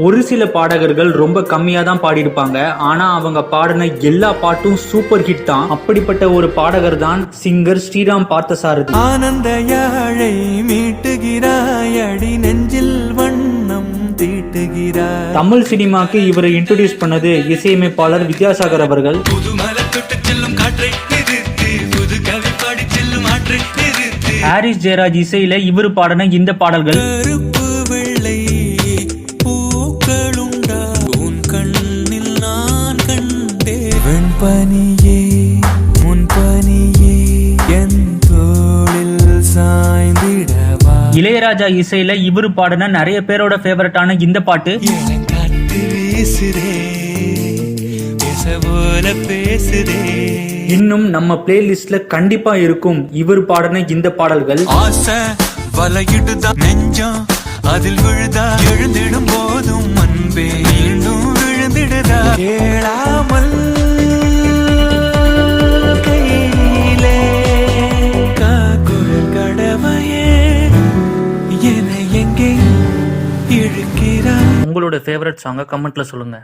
ஒரு சில பாடகர்கள் ரொம்ப கம்மியா தான் பாடியிருப்பாங்க, ஆனா அவங்க பாடின எல்லா பாட்டும் சூப்பர் ஹிட் தான். அப்படிப்பட்ட ஒரு பாடகர் தான் சிங்கர் ஸ்ரீராம் பார்த்தசாரதி. ஆனந்த யாழை மீட்டுகிறாய் அடி நெஞ்சில் வண்ணம் தீட்டுகிறாய். தமிழ் சினிமாக்கு இவரை இன்ட்ரோடியூஸ் பண்ணது இசையமைப்பாளர் வித்யாசாகர் அவர்கள். ஹாரிஸ் ஜெயராஜ் இசையில இவர் பாடின இந்த பாடல்கள் பனியே முன்பனியே என் தோளில் சாய்ந்திடவா. இளையராஜா இசையில இவர் பாடின நிறைய பேரோட ஃபேவரட்டான இந்த பாட்டு. இன்னும் நம்ம பிளேலிஸ்ட்ல கண்டிப்பா இருக்கும் இவர் பாடின இந்த பாடல்கள். ஆசை வலையிடுதான் நெஞ்சம் அதில் விழுதா எழுந்திடும் போதும் அன்பே மீண்டும் விழுந்திடுதா கேளாமல் உங்களோட ஃபேவரட் சாங்க கமெண்ட்ல சொல்லுங்க.